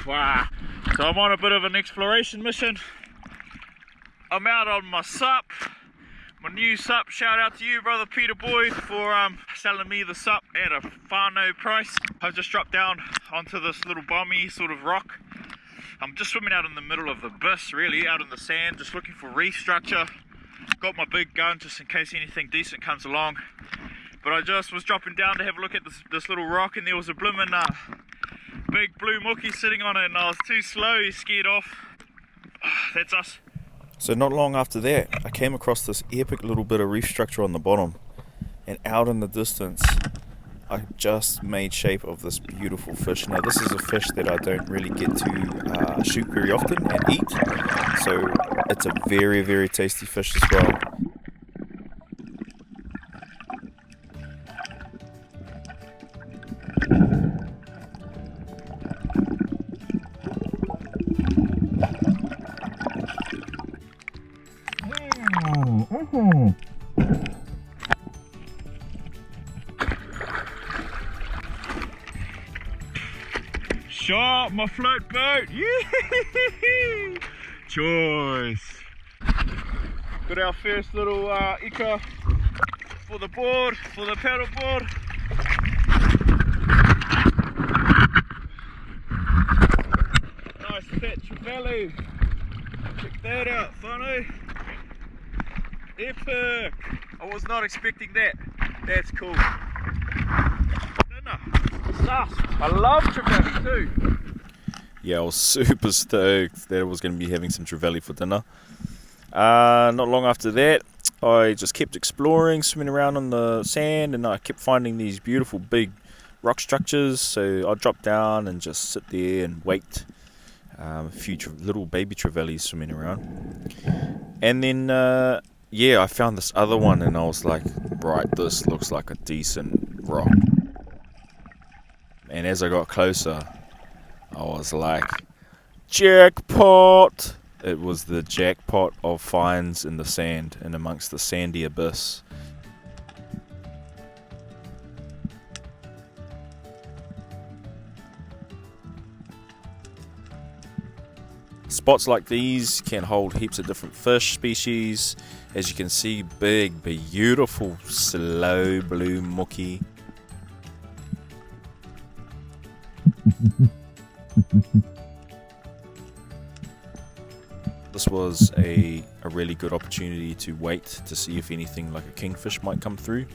Wow. So I'm on a bit of an exploration mission. I'm out on my sup, my new sup. Shout out to you, brother Peter Boyd, for selling me the sup at a whānau price. I've just dropped down onto this little bomby sort of rock. I'm just swimming out in the middle of the abyss, really, out in the sand, just looking for reef structure. Got my big gun just in case anything decent comes along. But I just was dropping down to have a look at this little rock, and there was a bloomin' big blue mookie sitting on it, and I was too slow, he scared off. That's us. So not long after that, I came across this epic little bit of reef structure on the bottom, and out in the distance, I just made shape of this beautiful fish. Now this is a fish that I don't really get to shoot very often and eat, so it's a very, very tasty fish as well. Sharp, my float boat. Yee! Choice. Got our first little ika for the board, for the paddle board. Nice fat TREVALLY. Check that out, whānau. Epic. I was not expecting that. That's cool. I love TREVALLY too. Yeah, I was super stoked that I was going to be having some TREVALLY for dinner. Not long after that, I just kept exploring, swimming around on the sand, and I kept finding these beautiful big rock structures. So I dropped down and just sit there and wait. A few little baby TREVALLYs swimming around. And then, I found this other one, and I was like, right, this looks like a decent rock. And as I got closer, I was like, jackpot! It was the jackpot of finds in the sand and amongst the sandy abyss. Spots like these can hold heaps of different fish species. As you can see, big, beautiful, slow blue mookie. This was a really good opportunity to wait to see if anything like a kingfish might come through.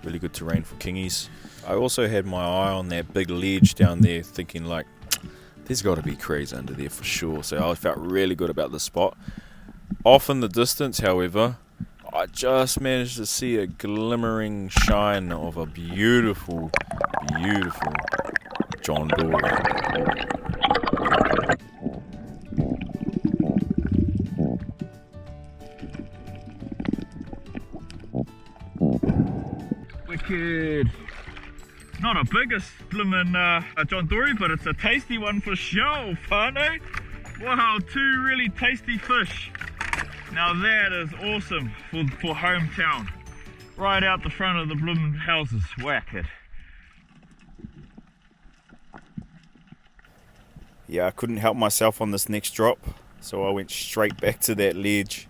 Really good terrain for kingies. I also had my eye on that big ledge down there, thinking like, there's got to be crays under there for sure. So I felt really good about the spot. Off in the distance, however, I just managed to see a glimmering shine of a beautiful, beautiful John DORY. Wicked. Not a biggest bloomin' John DORY, but it's a tasty one for sure, whānau. Wow, two really tasty fish. Now that is awesome for hometown. Right out the front of the bloomin' houses. Whack it. Yeah, I couldn't help myself on this next drop, so I went straight back to that ledge,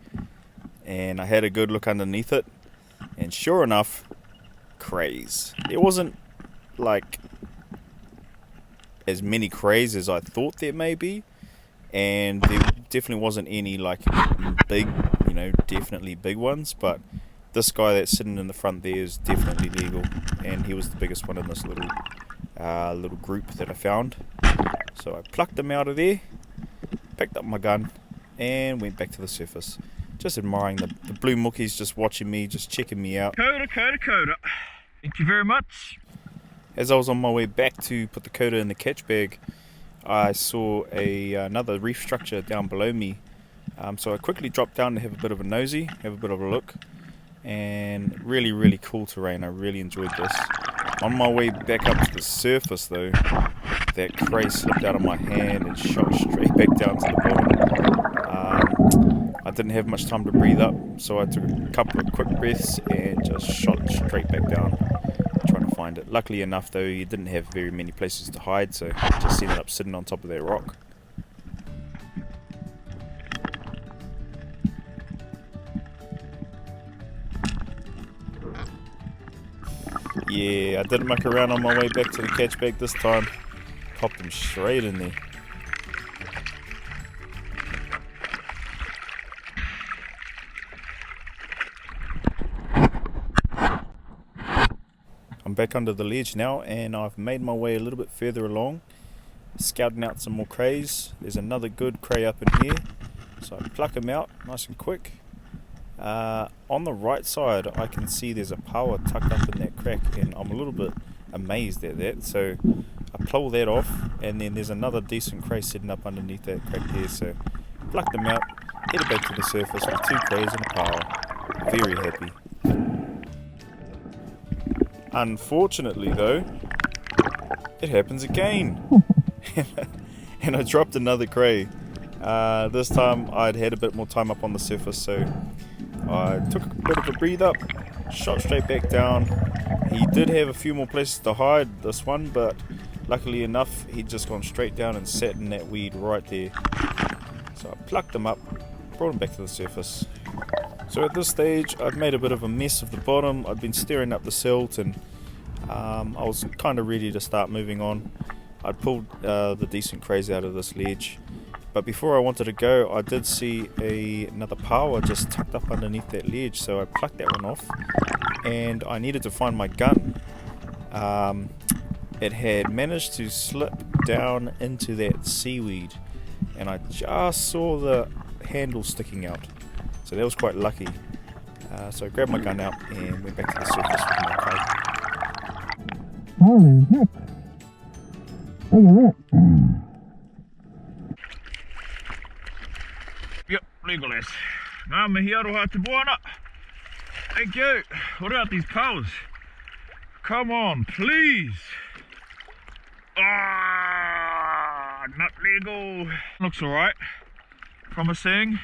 and I had a good look underneath it, and sure enough, crays. There wasn't like as many crays as I thought there may be, and there definitely wasn't any like big, definitely big ones, but this guy that's sitting in the front there is definitely legal, and he was the biggest one in this little group that I found. So I plucked him out of there, picked up my gun, and went back to the surface, just admiring the blue mookies, just watching me, just checking me out. Coda. Thank you very much. As I was on my way back to put the coda in the catch bag, I saw another reef structure down below me. So I quickly dropped down to have a bit of a nosy, have a bit of a look, and really, really cool terrain. I really enjoyed this. On my way back up to the surface though, that cray slipped out of my hand and shot straight back down to the bottom. I didn't have much time to breathe up, so I took a couple of quick breaths and just shot straight back down, trying to find it. Luckily enough though, he didn't have very many places to hide, so just ended up sitting on top of that rock. Yeah, I didn't muck around on my way back to the catch bag this time. Popped him straight in there. I'm back under the ledge now, and I've made my way a little bit further along, scouting out some more crays. There's another good cray up in here, so I pluck him out nice and quick. On the right side I can see there's a power tucked up in that crack, and I'm a little bit amazed at that, so I pull that off, and then there's another decent cray sitting up underneath that crack there, so pluck them out, headed back to the surface with 2 crays and a power. Very happy. Unfortunately though, it happens again. And I dropped another cray. This time I'd had a bit more time up on the surface, so I took a bit of a breathe up, shot straight back down. He did have a few more places to hide, this one, but luckily enough he'd just gone straight down and sat in that weed right there. So I plucked him up, brought him back to the surface. So at this stage I'd made a bit of a mess of the bottom. I'd been stirring up the silt, and I was kind of ready to start moving on. I'd pulled the decent crays out of this ledge, but before I wanted to go I did see another power just tucked up underneath that ledge, so I plucked that one off, and I needed to find my gun. It had managed to slip down into that seaweed, and I just saw the handle sticking out, so that was quite lucky. So I grabbed my gun out and went back to the surface with my cray. Holy heck! Look at that! Yep, Legolas. Ngā mihi aroha te moana. Thank you. What about these powers? Come on, please. Ah, nut Lego. Looks alright. Promising.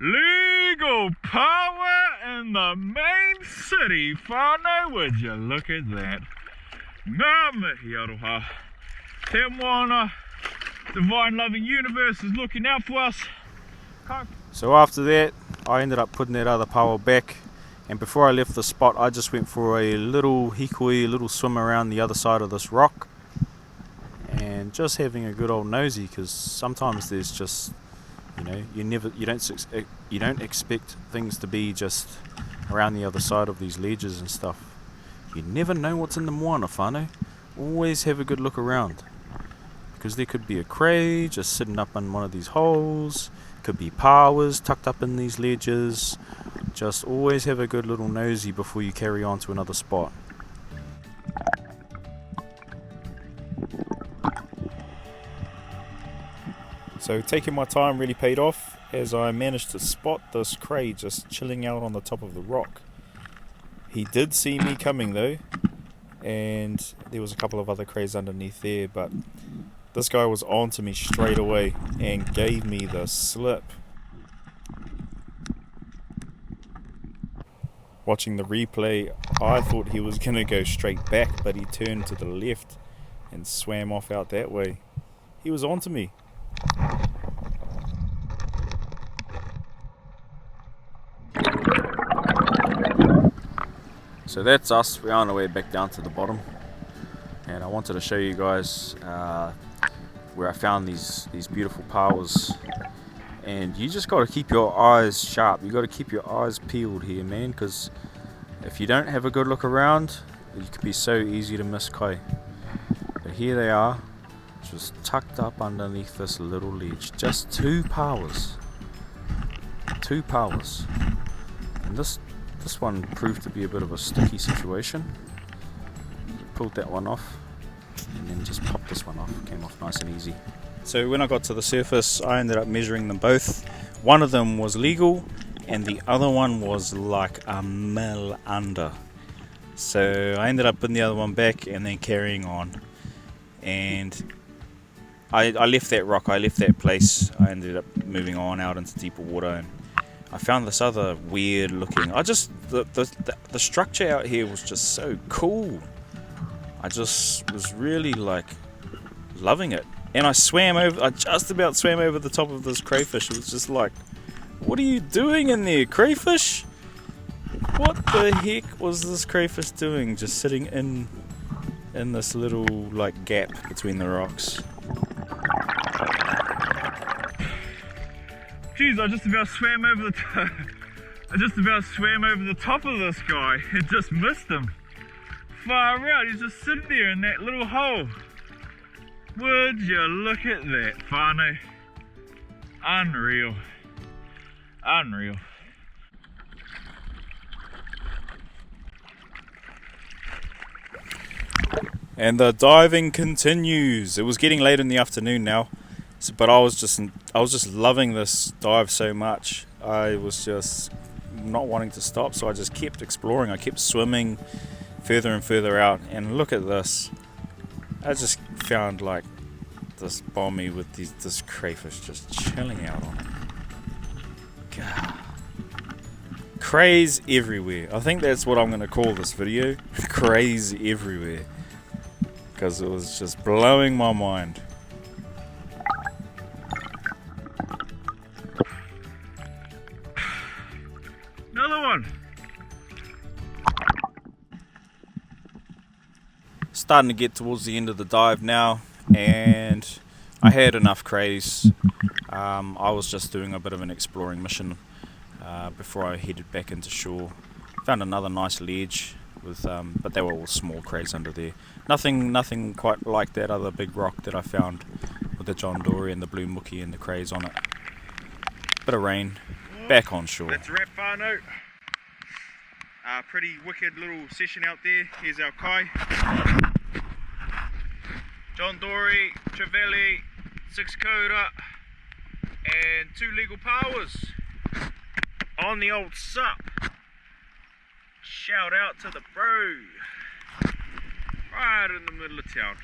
Legal power in the main city, whānau, would you look at that? Ngā mihi aroha. Te moana, divine loving universe is looking out for us. So after that I ended up putting that other power back, and before I left the spot I just went for a little hikoi, a little swim around the other side of this rock, and just having a good old nosy, because sometimes there's just, you know, you don't expect things to be just around the other side of these ledges and stuff. You never know what's in the moana, whānau. Always have a good look around, because there could be a cray just sitting up in one of these holes, could be powers tucked up in these ledges. Just always have a good little nosy before you carry on to another spot. So taking my time really paid off, as I managed to spot this cray just chilling out on the top of the rock. He did see me coming though, and there was a couple of other crays underneath there, but this guy was on to me straight away and gave me the slip. Watching the replay, I thought he was going to go straight back, but he turned to the left and swam off out that way. He was on to me. So that's us. We're on our way back down to the bottom, and I wanted to show you guys where I found these beautiful powers. And you just got to keep your eyes sharp. You got to keep your eyes peeled here, man, because if you don't have a good look around, it can be so easy to miss kai. But here they are, just tucked up underneath this little ledge. Just 2 powers. 2 powers. And this one proved to be a bit of a sticky situation. Pulled that one off, and then just popped this one off. Came off nice and easy. So when I got to the surface, I ended up measuring them both. One of them was legal, and the other one was like a mil under. So I ended up putting the other one back and then carrying on. And I left that rock, I left that place. I ended up moving on out into deeper water, and I found this other weird looking, the structure out here was just so cool. I just was really like loving it. And I just about swam over the top of this crayfish. It was just like, what are you doing in there, crayfish? What the heck was this crayfish doing, just sitting in this little like gap between the rocks? Jeez, I just about swam over the top of this guy and just missed him. Far out, he's just sitting there in that little hole. Would you look at that, whānau? Unreal. Unreal. And the diving continues. It was getting late in the afternoon now, but I was just loving this dive so much. I was just not wanting to stop, so I just kept exploring. I kept swimming further and further out, and look at this. I just found like this bommy with this crayfish just chilling out on it. God. Crays everywhere. I think that's what I'm going to call this video. Crays everywhere. Because it was just blowing my mind. Another one. Starting to get towards the end of the dive now, and I had enough crays. I was just doing a bit of an exploring mission before I headed back into shore. Found another nice ledge with, but they were all small crays under there. Nothing quite like that other big rock that I found with the John Dory and the blue mookie and the crays on it. Bit of rain, back on shore. Let's wrap whānau. Pretty wicked little session out there. Here's our kai. John Dory, TREVALLY, 6 coda, and 2 legal powers on the old sup. Shout out to the bro, right in the middle of town.